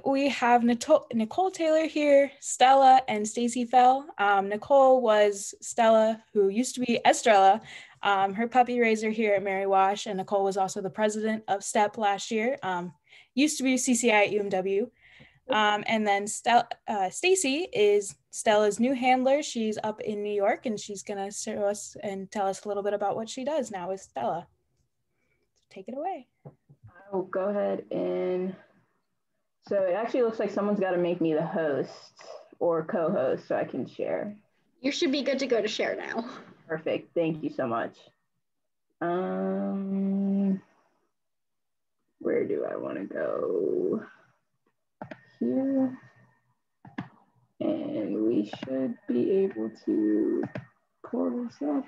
We have Nicole Taylor here, Stella, and Stacey Fell. Nicole was Stella, who used to be Estrella, her puppy raiser here at Mary Wash, and Nicole was also the president of STEP last year. Used to be CCI at UMW. And then Stacey is Stella's new handler. She's up in New York, and she's gonna show us and tell us a little bit about what she does now with Stella. Take it away. I'll go ahead and, so it actually looks like someone's got to make me the host or co-host so I can share. You should be good to go to share now. Perfect, thank you so much. Where do I want to go? Here. And we should be able to pull this up.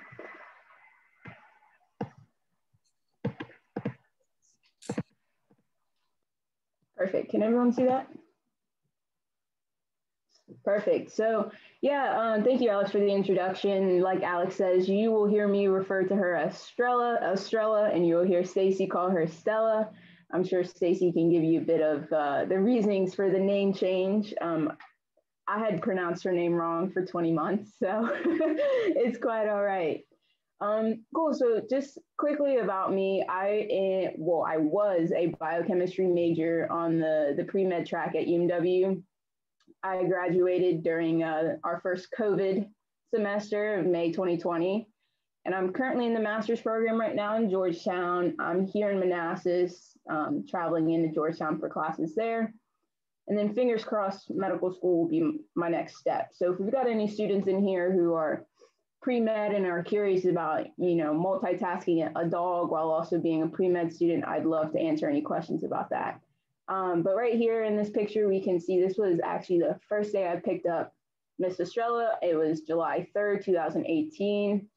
Perfect, can everyone see that? Perfect, so yeah, thank you, Alex, for the introduction. Like Alex says, you will hear me refer to her as Estrella, and you will hear Stacey call her Stella. I'm sure Stacey can give you a bit of the reasonings for the name change. I had pronounced her name wrong for 20 months, so it's quite all right. Cool, so just quickly about me, I was a biochemistry major on the pre-med track at UMW. I graduated during our first COVID semester of May 2020. And I'm currently in the master's program right now in Georgetown. I'm here in Manassas, traveling into Georgetown for classes there. And then fingers crossed, medical school will be my next step. So if we've got any students in here who are pre-med and are curious about, multitasking a dog while also being a pre-med student, I'd love to answer any questions about that. But right here in this picture, we can see this was actually the first day I picked up Miss Estrella. It was July 3rd, 2018.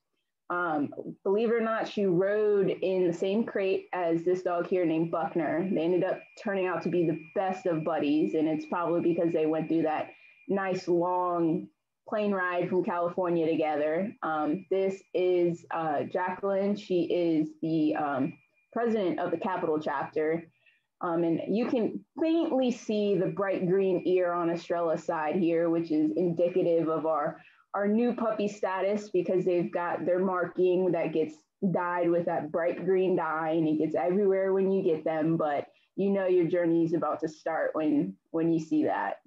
Believe it or not, she rode in the same crate as this dog here named Buckner. They ended up turning out to be the best of buddies, and it's probably because they went through that nice long plane ride from California together. This is Jacqueline. She is the president of the Capital chapter. And you can faintly see the bright green ear on Estrella's side here, which is indicative of our new puppy status, because they've got their marking that gets dyed with that bright green dye, and it gets everywhere when you get them, but you know your journey is about to start when you see that.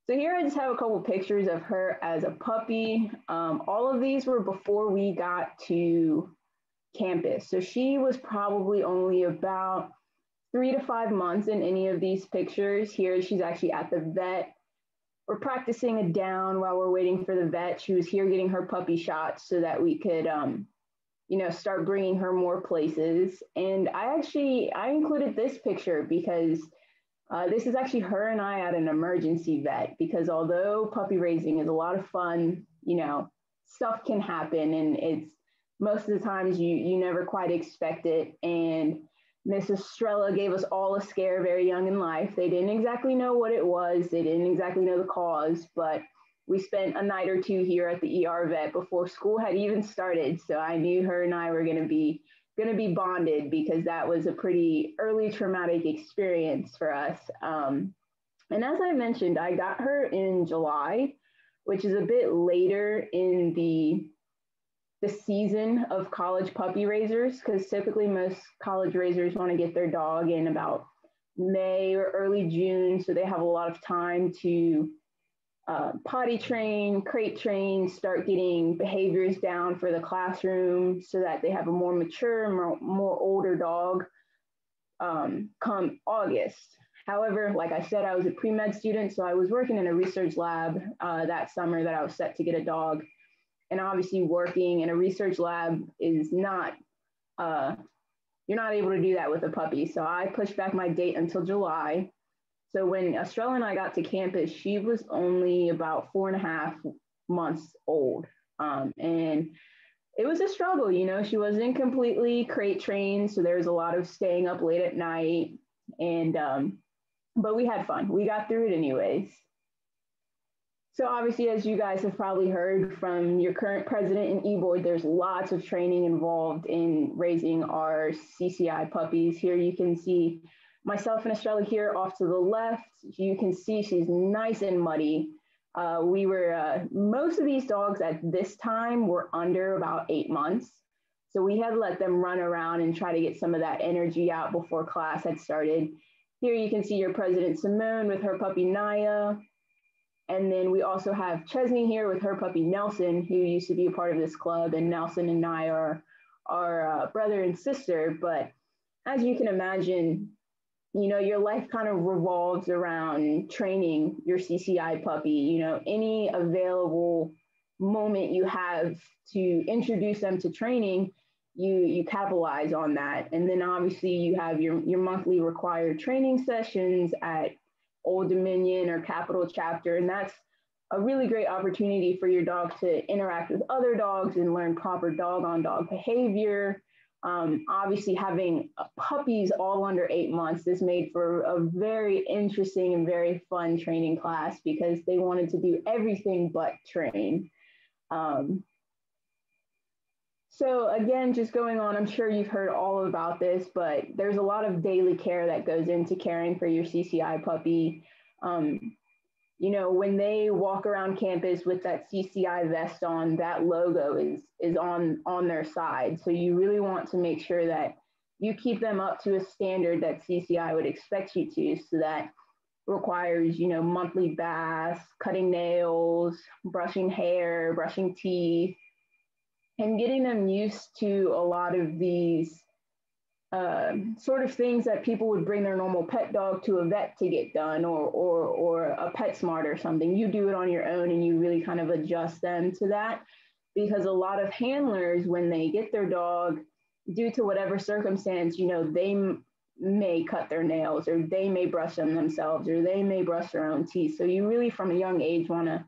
So here I just have a couple pictures of her as a puppy. All of these were before we got to campus. So she was probably only about 3 to 5 months in any of these pictures. Here she's actually at the vet. We're practicing a down while we're waiting for the vet. She was here getting her puppy shots so that we could, start bringing her more places. And I included this picture because this is actually her and I at an emergency vet, because although puppy raising is a lot of fun, stuff can happen, and it's most of the times you never quite expect it. And Miss Estrella gave us all a scare very young in life. They didn't exactly know what it was. They didn't exactly know the cause, but we spent a night or two here at the ER vet before school had even started. So I knew her and I were gonna be bonded, because that was a pretty early traumatic experience for us. And as I mentioned, I got her in July, which is a bit later in the season of college puppy raisers, because typically most college raisers want to get their dog in about May or early June, so they have a lot of time to potty train, crate train, start getting behaviors down for the classroom so that they have a more mature, more older dog come August. However, like I said, I was a pre-med student, so I was working in a research lab that summer that I was set to get a dog. And obviously working in a research lab is not, you're not able to do that with a puppy. So I pushed back my date until July. So when Estrella and I got to campus, she was only about 4.5 months old. And it was a struggle, she wasn't completely crate trained. So there was a lot of staying up late at night, and, but we had fun. We got through it anyways. So obviously, as you guys have probably heard from your current president and e-board, there's lots of training involved in raising our CCI puppies. Here you can see Myself and Estrella here off to the left, you can see she's nice and muddy. Most of these dogs at this time were under about 8 months. So we had let them run around and try to get some of that energy out before class had started. Here you can see your President Simone with her puppy Naya. And then we also have Chesney here with her puppy Nelson, who used to be a part of this club. And Nelson and Naya are brother and sister. But as you can imagine, you know, your life kind of revolves around training your CCI puppy. You know, any available moment you have to introduce them to training, you capitalize on that. And then obviously you have your monthly required training sessions at Old Dominion or Capital Chapter. And that's a really great opportunity for your dog to interact with other dogs and learn proper dog-on-dog behavior. Obviously, having puppies all under 8 months is made for a very interesting and very fun training class because they wanted to do everything but train. So again, just going on, I'm sure you've heard all about this, but there's a lot of daily care that goes into caring for your CCI puppy. You know, when they walk around campus with that CCI vest on, that logo is on their side. So you really want to make sure that you keep them up to a standard that CCI would expect you to. So that requires, you know, monthly baths, cutting nails, brushing hair, brushing teeth, and getting them used to a lot of these sort of things that people would bring their normal pet dog to a vet to get done, or a PetSmart or something. You do it on your own and you really kind of adjust them to that, because a lot of handlers, when they get their dog, due to whatever circumstance, you know, they may cut their nails, or they may brush them themselves, or they may brush their own teeth. So you really from a young age want to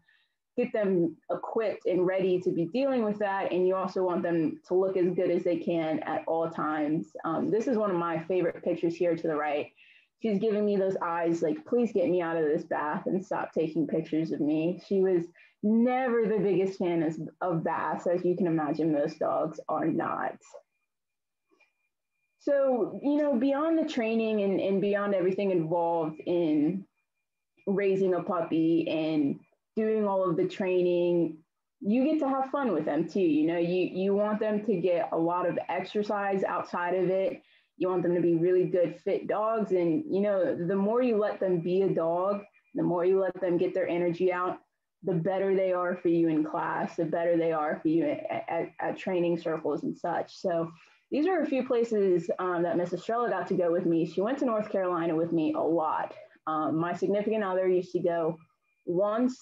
get them equipped and ready to be dealing with that. And you also want them to look as good as they can at all times. This is one of my favorite pictures here to the right. She's giving me those eyes like, please get me out of this bath and stop taking pictures of me. She was never the biggest fan of baths, as you can imagine, most dogs are not. So, you know, beyond the training and beyond everything involved in raising a puppy and doing all of the training, you get to have fun with them too. You know, you want them to get a lot of exercise outside of it. You want them to be really good, fit dogs. And, you know, the more you let them be a dog, the more you let them get their energy out, the better they are for you in class, the better they are for you at training circles and such. So these are a few places that Miss Estrella got to go with me. She went to North Carolina with me a lot. My significant other used to go once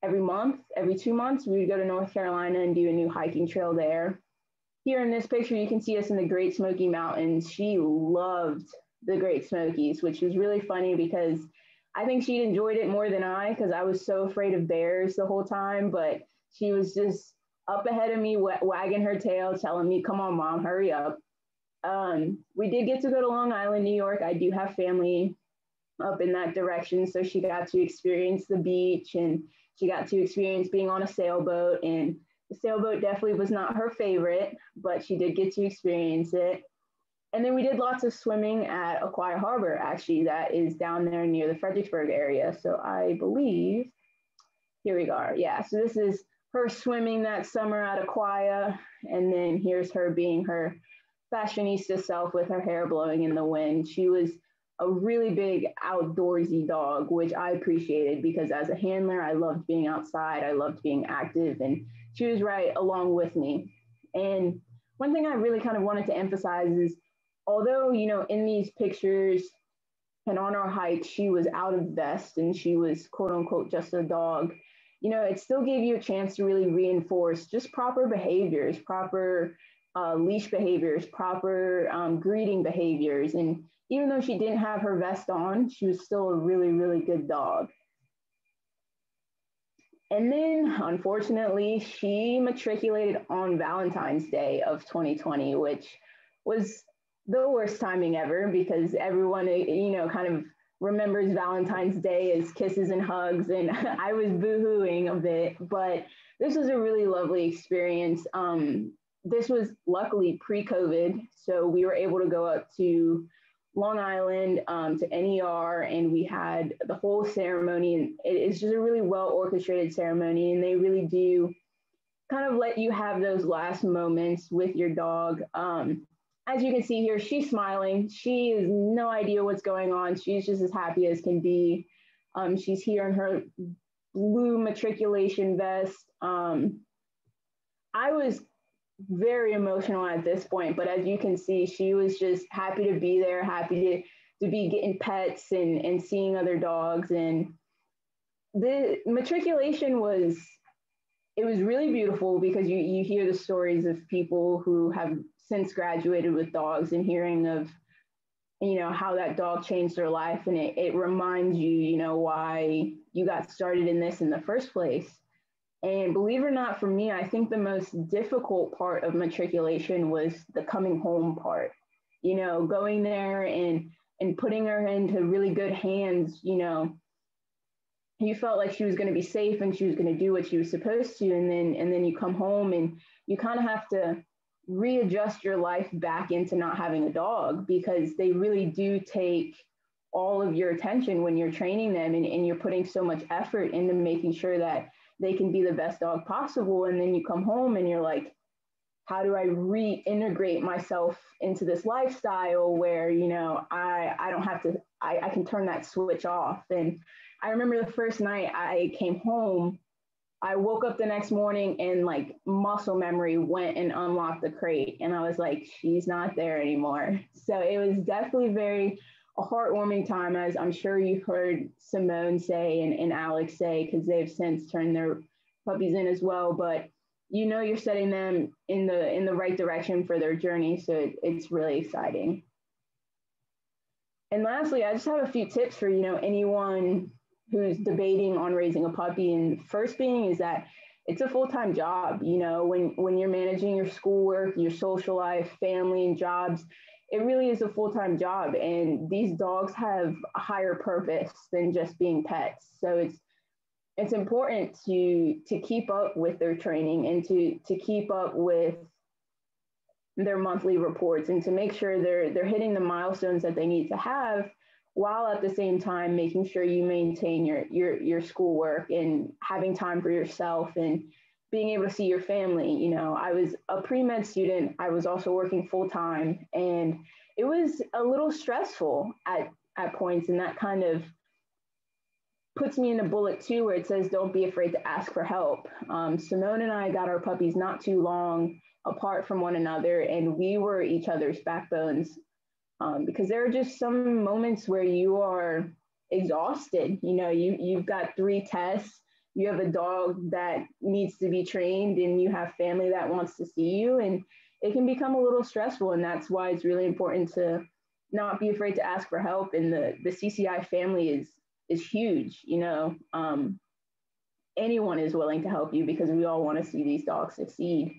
every month, every 2 months. We would go to North Carolina and do a new hiking trail there. Here in this picture, you can see us in the Great Smoky Mountains. She loved the Great Smokies, which was really funny because I think she enjoyed it more than I, because I was so afraid of bears the whole time, but she was just up ahead of me, wagging her tail, telling me, come on, Mom, hurry up. We did get to go to Long Island, New York. I do have family up in that direction, so she got to experience the beach, and she got to experience being on a sailboat, and the sailboat definitely was not her favorite, but she did get to experience it. And then we did lots of swimming at Aquia Harbor, actually, that is down there near the Fredericksburg area. So I believe, here we are. Yeah, so this is her swimming that summer at Aquia. And then here's her being her fashionista self with her hair blowing in the wind. She was a really big outdoorsy dog, which I appreciated because as a handler, I loved being outside. I loved being active, and she was right along with me. And one thing I really kind of wanted to emphasize is, although, you know, in these pictures and on our hike, she was out of vest and she was quote unquote just a dog, you know, it still gave you a chance to really reinforce just proper behaviors, proper leash behaviors, proper greeting behaviors. And even though she didn't have her vest on, she was still a really, really good dog. And then, unfortunately, she matriculated on Valentine's Day of 2020, which was the worst timing ever because everyone, you know, kind of remembers Valentine's Day as kisses and hugs, and I was boo-hooing a bit, but this was a really lovely experience. This was luckily pre-COVID, so we were able to go up to Long Island to NER, and we had the whole ceremony. And it's just a really well orchestrated ceremony, and they really do kind of let you have those last moments with your dog. As you can see here, she's smiling. She has no idea what's going on. She's just as happy as can be. She's here in her blue matriculation vest. I was very emotional at this point, but as you can see, she was just happy to be there, happy to be getting pets and seeing other dogs. And the matriculation was, it was really beautiful because you hear the stories of people who have since graduated with dogs and hearing of, you know, how that dog changed their life. And it reminds you, you know, why you got started in this in the first place. And believe it or not, for me, I think the most difficult part of matriculation was the coming home part. You know, going there and putting her into really good hands. You know, you felt like she was going to be safe and she was going to do what she was supposed to, and then you come home and you kind of have to readjust your life back into not having a dog, because they really do take all of your attention when you're training them, and you're putting so much effort into making sure that they can be the best dog possible. And then you come home and you're like, how do I reintegrate myself into this lifestyle where, you know, I don't have to, I can turn that switch off. And I remember the first night I came home, I woke up the next morning and like muscle memory went and unlocked the crate. And I was like, she's not there anymore. So it was definitely a heartwarming time, as I'm sure you've heard Simone say and Alex say, because they've since turned their puppies in as well. But you know, you're setting them in the right direction for their journey. So it's really exciting. And lastly, I just have a few tips for, you know, anyone who's debating on raising a puppy. And first being is that it's a full-time job. You know, when you're managing your schoolwork, your social life, family, and jobs, it really is a full-time job. And these dogs have a higher purpose than just being pets. So it's important to keep up with their training and to keep up with their monthly reports and to make sure they're hitting the milestones that they need to have, while at the same time making sure you maintain your schoolwork and having time for yourself and being able to see your family. You know, I was a pre-med student. I was also working full time, and it was a little stressful at points. And that kind of puts me in a bullet too, where it says, don't be afraid to ask for help. Simone and I got our puppies not too long apart from one another, and we were each other's backbones, because there are just some moments where you are exhausted. You know, you've got 3 tests, you have a dog that needs to be trained, and you have family that wants to see you, and it can become a little stressful. And that's why it's really important to not be afraid to ask for help. And the CCI family is huge. You know, anyone is willing to help you because we all want to see these dogs succeed.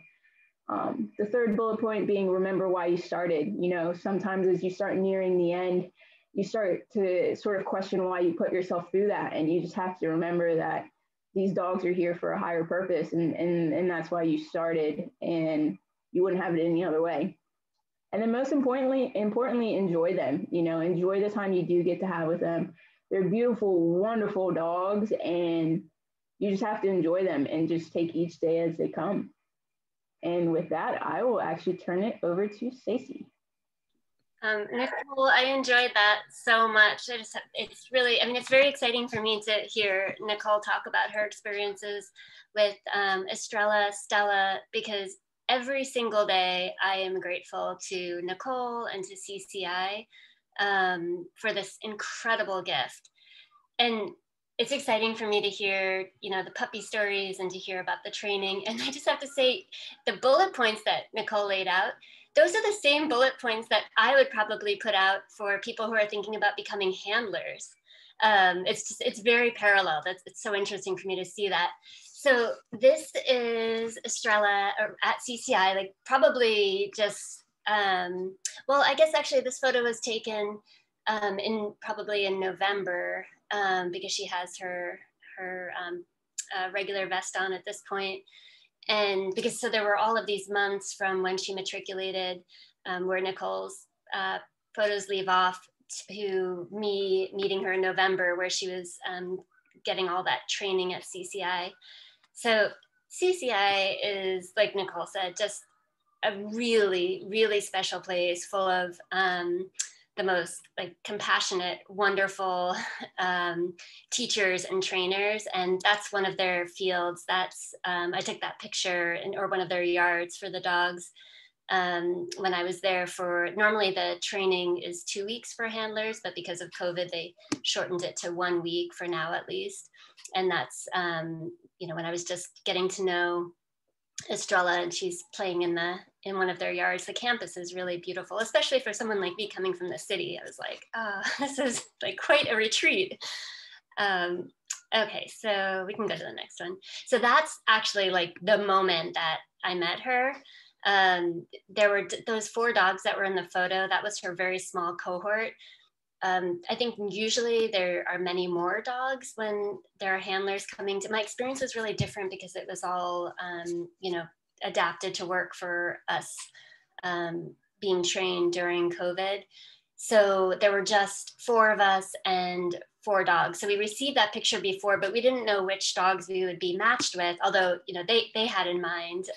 The third bullet point being, remember why you started. You know, sometimes as you start nearing the end, you start to sort of question why you put yourself through that. And you just have to remember that these dogs are here for a higher purpose, and that's why you started, and you wouldn't have it any other way. And then most importantly, enjoy them. You know, enjoy the time you do get to have with them. They're beautiful, wonderful dogs, and you just have to enjoy them and just take each day as they come. And with that, I will actually turn it over to Stacey. Nicole, I enjoyed that so much. It's really, I mean, it's very exciting for me to hear Nicole talk about her experiences with Estrella, Stella, because every single day I am grateful to Nicole and to CCI for this incredible gift. And it's exciting for me to hear, you know, the puppy stories and to hear about the training. And I just have to say, the bullet points that Nicole laid out, those are the same bullet points that I would probably put out for people who are thinking about becoming handlers. It's very parallel. It's so interesting for me to see that. So this is Estrella at CCI, like probably just, well, I guess actually this photo was taken probably in November, because she has her regular vest on at this point. And because, so there were all of these months from when she matriculated, where Nicole's photos leave off to me meeting her in November, where she was getting all that training at CCI. So CCI is, like Nicole said, just a really, really special place full of the most like compassionate, wonderful teachers and trainers. And that's one of their fields. That's, I took that picture or one of their yards for the dogs when I was there for, normally the training is 2 weeks for handlers, but because of COVID, they shortened it to 1 week for now at least. And that's, you know, when I was just getting to know Estrella and she's playing in one of their yards. The campus is really beautiful, especially for someone like me coming from the city. I was like, oh, this is like quite a retreat. Okay, so we can go to the next one. So that's actually like the moment that I met her. There were those 4 dogs that were in the photo. That was her very small cohort. I think usually there are many more dogs when there are handlers coming to. My experience was really different because it was all, you know, adapted to work for us being trained during COVID. So there were just 4 of us and 4 dogs. So we received that picture before, but we didn't know which dogs we would be matched with, although, you know, they had in mind.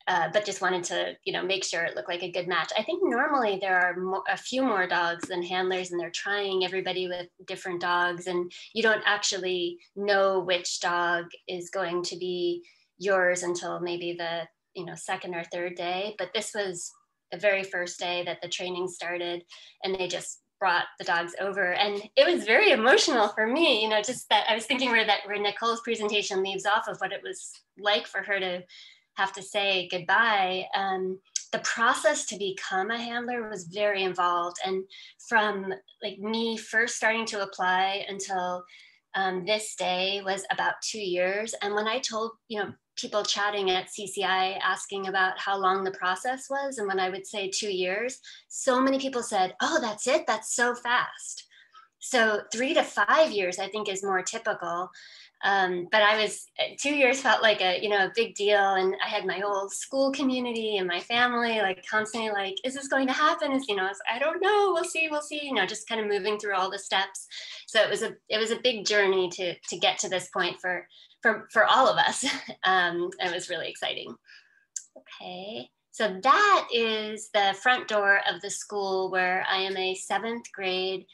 But just wanted to, you know, make sure it looked like a good match. I think normally there are a few more dogs than handlers, and they're trying everybody with different dogs, and you don't actually know which dog is going to be yours until maybe the, you know, 2nd or 3rd day. But this was the very first day that the training started, and they just brought the dogs over, and it was very emotional for me, you know, just that I was thinking where Nicole's presentation leaves off of what it was like for her to have to say goodbye. The process to become a handler was very involved. And from like me first starting to apply until this day was about 2 years. And when I told, you know, people chatting at CCI asking about how long the process was, and when I would say 2 years, so many people said, oh, that's it? That's so fast. So 3 to 5 years, I think, is more typical. But I was, 2 years felt like a, you know, a big deal. And I had my whole school community and my family like constantly like, is this going to happen? Is, you know, I don't know, we'll see, you know, just kind of moving through all the steps. So it was a big journey to get to this point for all of us. It was really exciting. Okay. So that is the front door of the school where I am a 7th grade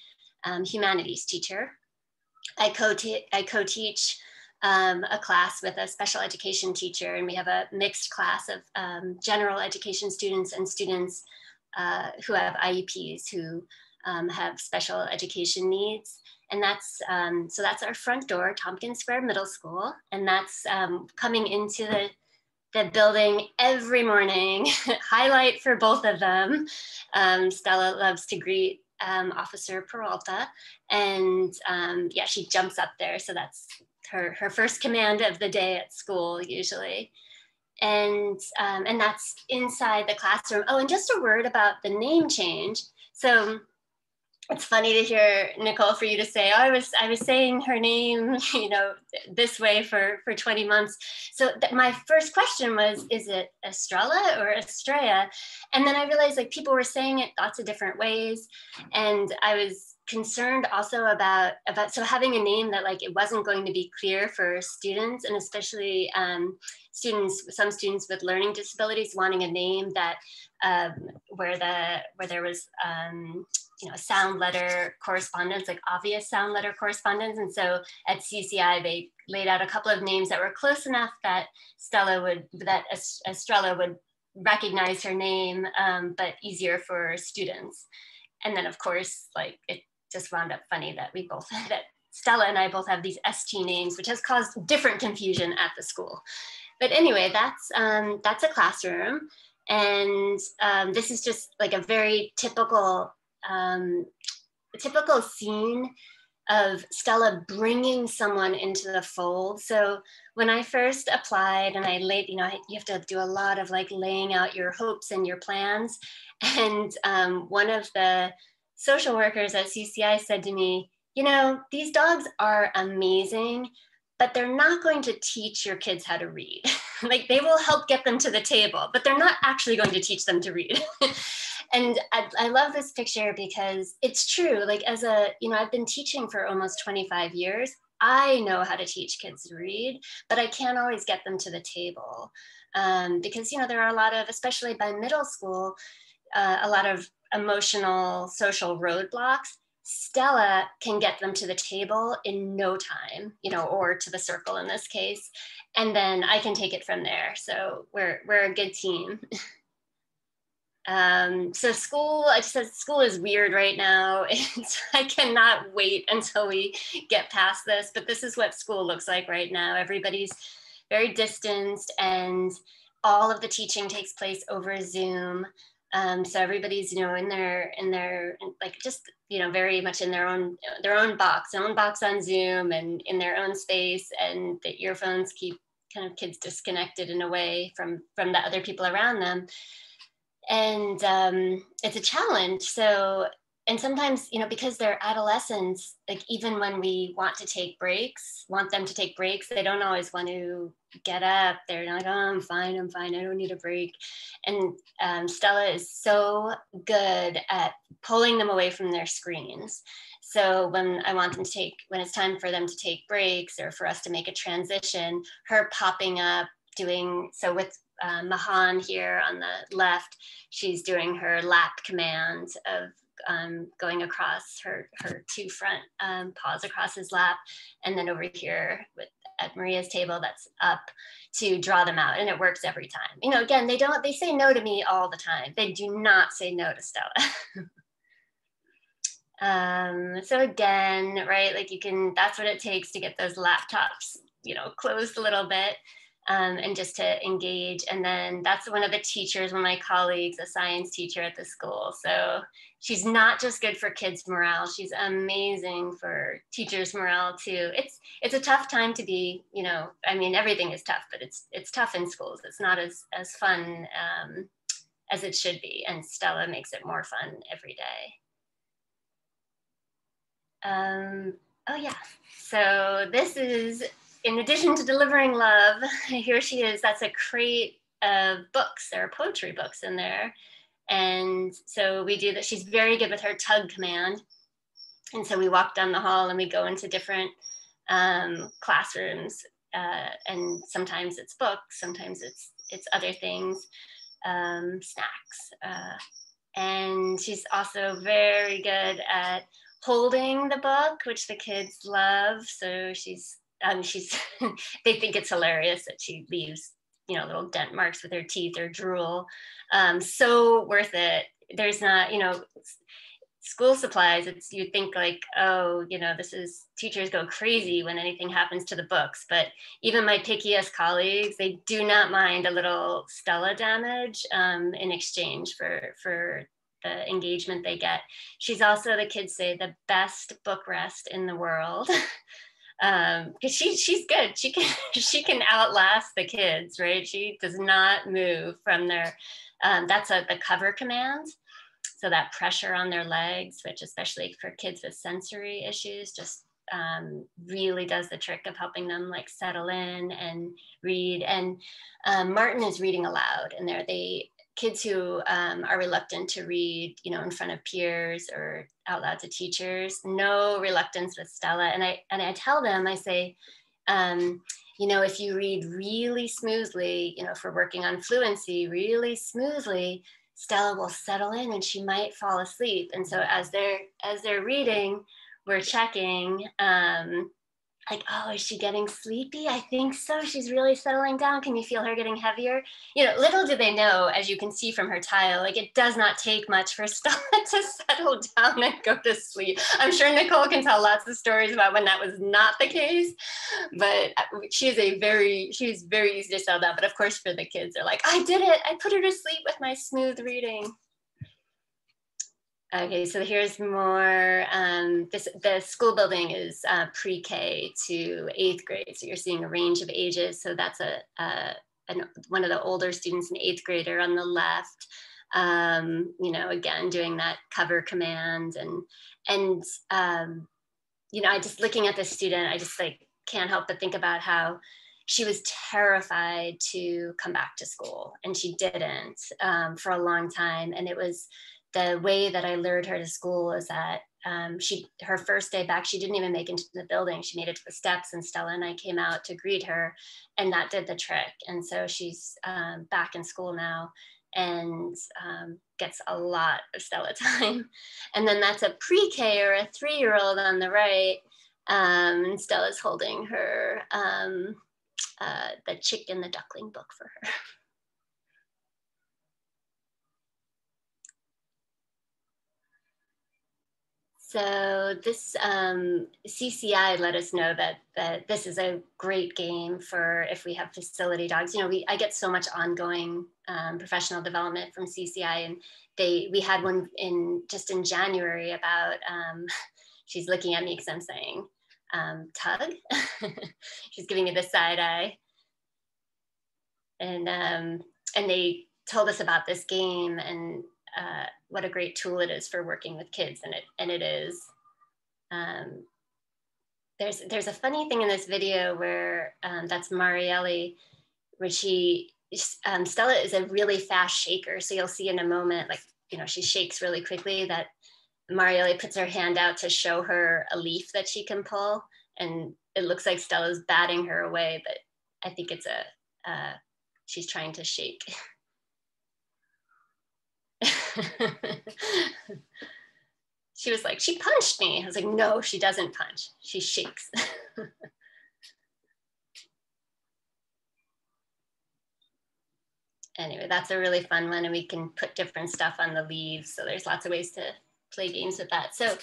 humanities teacher. I co-teach a class with a special education teacher, and we have a mixed class of general education students and students who have IEPs, who have special education needs. And that's, so that's our front door, Tompkins Square Middle School. And that's coming into the building every morning, highlight for both of them. Stella loves to greet Officer Peralta, and yeah, she jumps up there. So that's her first command of the day at school usually. And that's inside the classroom. Oh, and just a word about the name change. So it's funny to hear, Nicole, for you to say, oh, I was saying her name, you know, this way for 20 months. So my first question was, is it Estrella or Estrella? And then I realized like people were saying it lots of different ways. And I was concerned also about so having a name that like it wasn't going to be clear for students, and especially some students with learning disabilities wanting a name that where there was you know, sound letter correspondence, like obvious sound letter correspondence. And so at CCI, they laid out a couple of names that were close enough that Estrella would recognize her name, but easier for students. And then of course, like it just wound up funny that that Stella and I both have these ST names, which has caused different confusion at the school. But anyway, that's a classroom. And this is just like a very typical scene of Stella bringing someone into the fold. So when I first applied and I laid, you know, you have to do a lot of like laying out your hopes and your plans. And one of the social workers at CCI said to me, you know, these dogs are amazing, but they're not going to teach your kids how to read. like they will help get them to the table, but they're not actually going to teach them to read. And I love this picture because it's true. Like as a, I've been teaching for almost 25 years. I know how to teach kids to read, but I can't always get them to the table because, there are a lot of, especially by middle school, a lot of emotional, social roadblocks. Stella can get them to the table in no time, or to the circle in this case, and then I can take it from there. So we're a good team. So school, I just said school is weird right now. I cannot wait until we get past this, but this is what school looks like right now. Everybody's very distanced and all of the teaching takes place over Zoom. So everybody's, in their like just, very much in their own box on Zoom and in their own space, and the earphones keep kind of kids disconnected in a way from the other people around them. And it's a challenge. So, and sometimes, because they're adolescents, like even when we want them to take breaks, they don't always want to get up. They're like, oh, I'm fine, I don't need a break. And Stella is so good at pulling them away from their screens. So when it's time for them to take breaks or for us to make a transition, her popping up, with Mahan here on the left, she's doing her lap command of going across her two front paws across his lap, and then over here at Maria's table that's up to draw them out, and it works every time. Again, they say no to me all the time. They do not say no to Stella. So again, right, like that's what it takes to get those laptops, closed a little bit. And just to engage. And then that's one of the teachers, one of my colleagues, a science teacher at the school. So she's not just good for kids' morale, she's amazing for teachers' morale too. It's a tough time to be, everything is tough, but it's tough in schools. It's not as fun as it should be. And Stella makes it more fun every day. Oh yeah, so this is, in addition to delivering love, here she is. That's a crate of books. There are poetry books in there. And so we do that. She's very good with her tug command. And so we walk down the hall and we go into different classrooms. And sometimes it's books, sometimes it's other things, snacks. And she's also very good at holding the book, which the kids love. So she's they think it's hilarious that she leaves, little dent marks with her teeth or drool. So worth it. There's not, school supplies, you think like, oh, teachers go crazy when anything happens to the books, but even my pickiest colleagues, they do not mind a little Stella damage in exchange for the engagement they get. She's also, the kids say, the best book rest in the world. Because she's good. She can outlast the kids, right? She does not move from their, that's the cover command. So that pressure on their legs, which especially for kids with sensory issues, just really does the trick of helping them like settle in and read. And Martin is reading aloud, and kids who are reluctant to read, in front of peers or out loud to teachers, no reluctance with Stella. And I tell them, I say, if you read really smoothly, if we're working on fluency really smoothly, Stella will settle in and she might fall asleep. And so as they're reading, we're checking, like, oh, is she getting sleepy? I think so. She's really settling down. Can you feel her getting heavier? Little do they know, as you can see from her tile, like it does not take much for Stella to settle down and go to sleep. I'm sure Nicole can tell lots of stories about when that was not the case, but she's very easy to settle down. But of course, for the kids, they're like, I did it. I put her to sleep with my smooth reading. Okay, so here's more, the school building is pre-K to 8th grade. So you're seeing a range of ages. So that's one of the older students, an 8th grader on the left, again, doing that cover command. And I just, looking at this student, I just like can't help but think about how, she was terrified to come back to school, and she didn't for a long time. And it was the way that I lured her to school is that her first day back, she didn't even make it into the building. She made it to the steps, and Stella and I came out to greet her, and that did the trick. And so she's back in school now, and gets a lot of Stella time. And then that's a pre-K or a 3-year-old on the right. Stella's holding her the chick and the duckling book for her. So this CCI let us know that this is a great game for if we have facility dogs. You know, I get so much ongoing professional development from CCI, and we had one just in January about, she's looking at me because I'm saying tug. She's giving me the side eye. And they told us about this game and what a great tool it is for working with kids, and it is. There's a funny thing in this video where that's Marielle, where Stella is a really fast shaker. So you'll see in a moment, like, you know, she shakes really quickly, that Marielle puts her hand out to show her a leaf that she can pull, and it looks like Stella's batting her away, but I think it's she's trying to shake. She was like, she punched me. I was like, no, she doesn't punch. She shakes. Anyway, that's a really fun one, and we can put different stuff on the leaves. So there's lots of ways to play games with that. So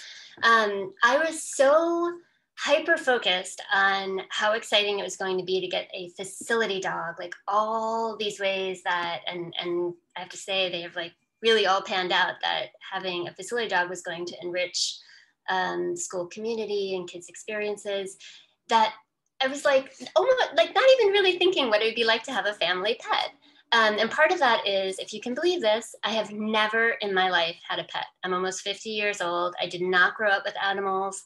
I was so hyper focused on how exciting it was going to be to get a facility dog, like all these ways that, and I have to say, they have like really all panned out, that having a facility dog was going to enrich school community and kids' experiences, that I was like, almost like not even really thinking what it would be like to have a family pet. And part of that is, if you can believe this, I have never in my life had a pet. I'm almost 50 years old. I did not grow up with animals.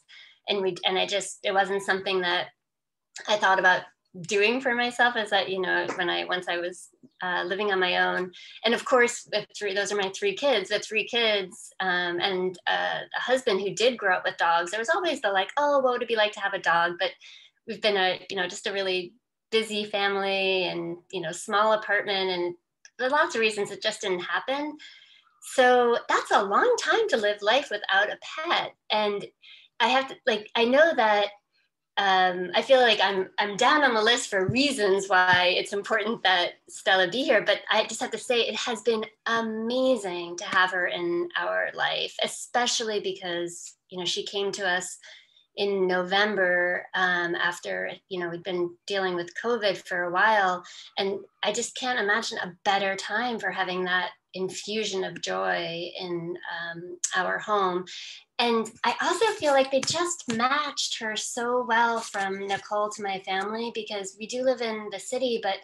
And it wasn't something that I thought about doing for myself, as that, you know, once I was living on my own. And of course, those are my 3 kids, and a husband who did grow up with dogs. There was always the like, oh, what would it be like to have a dog? But we've been just a really busy family, and, you know, small apartment, and there are lots of reasons it just didn't happen. So that's a long time to live life without a pet. And I have to, like, I know that I feel like I'm down on the list for reasons why it's important that Stella be here, but I just have to say it has been amazing to have her in our life, especially because, you know, she came to us in November after, you know, we'd been dealing with COVID for a while, and I just can't imagine a better time for having that infusion of joy in our home. And I also feel like they just matched her so well from Nicole to my family, because we do live in the city, but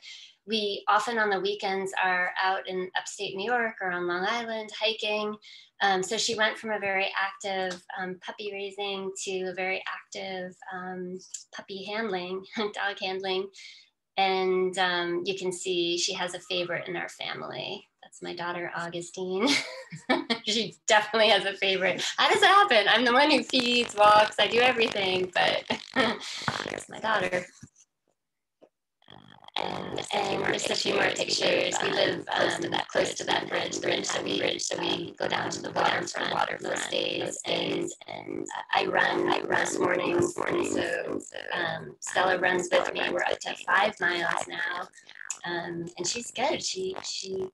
we often on the weekends are out in upstate New York or on Long Island hiking. So she went from a very active puppy raising to a very active puppy handling, dog handling. And you can see she has a favorite in our family. That's my daughter, Augustine. She definitely has a favorite. How does that happen? I'm the one who feeds, walks, I do everything, but it's my daughter. And just a few more pictures. We live close to that bridge, the Manhattan Bridge, so we go down to the waterfront most days. And I run this morning. So Stella runs with me. We're up to 5 miles now. And she's good. She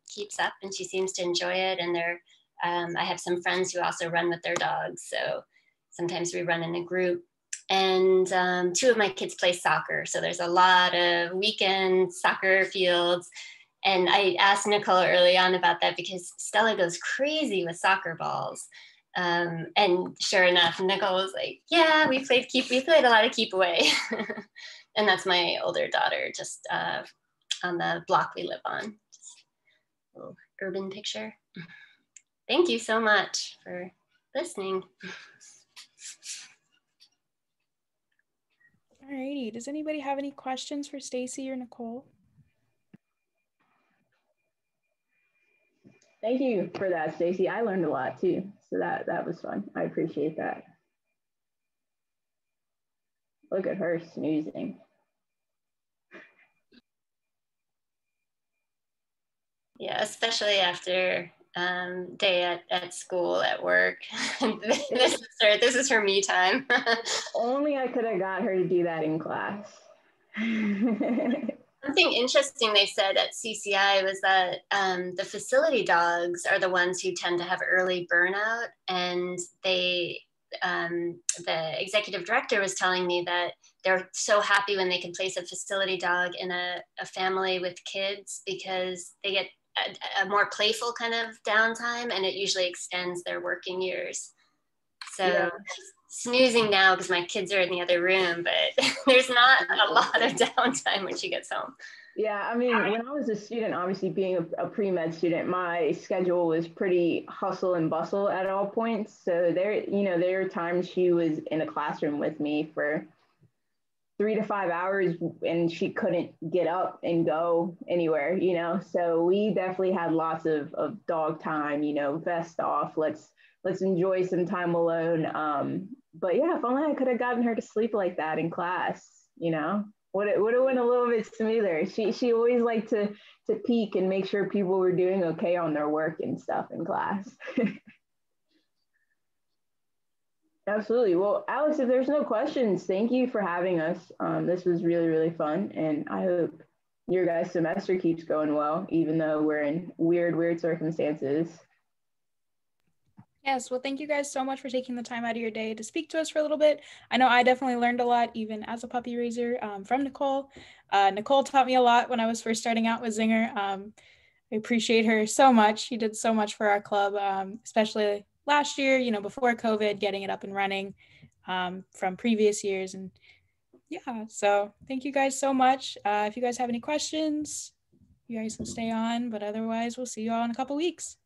keeps up, and she seems to enjoy it. And I have some friends who also run with their dogs, so sometimes we run in a group. And 2 of my kids play soccer, so there's a lot of weekend soccer fields. And I asked Nicole early on about that, because Stella goes crazy with soccer balls. And sure enough, Nicole was like, yeah, we played a lot of keep away. And that's my older daughter, just on the block we live on. Just a little urban picture. Thank you so much for listening. Alrighty. Okay, does anybody have any questions for Stacey or Nicole? Thank you for that, Stacey. I learned a lot too, so that was fun. I appreciate that. Look at her snoozing. Yeah, especially after day at school, at work. This is her me time. Only I could have got her to do that in class. Something interesting they said at CCI was that the facility dogs are the ones who tend to have early burnout, and the executive director was telling me that they're so happy when they can place a facility dog in a family with kids, because they get a more playful kind of downtime, and it usually extends their working years. So yeah. Snoozing now because my kids are in the other room, but there's not a lot of downtime when she gets home. Yeah, I mean, when I was a student, obviously being a pre-med student, my schedule was pretty hustle and bustle at all points. So there are times she was in a classroom with me for 3 to 5 hours and she couldn't get up and go anywhere, So we definitely had lots of dog time, vest off, let's enjoy some time alone. But yeah, if only I could have gotten her to sleep like that in class, would have went a little bit smoother. She always liked to peek and make sure people were doing okay on their work and stuff in class. Absolutely. Well, Alex, if there's no questions, thank you for having us. This was really, really fun. And I hope your guys' semester keeps going well, even though we're in weird circumstances. Yes, well, thank you guys so much for taking the time out of your day to speak to us for a little bit. I know I definitely learned a lot, even as a puppy raiser, from Nicole. Nicole taught me a lot when I was first starting out with Zinger. I appreciate her so much. She did so much for our club, especially last year, before COVID, getting it up and running from previous years. And yeah, so thank you guys so much. If you guys have any questions, you guys can stay on, but otherwise we'll see you all in a couple weeks.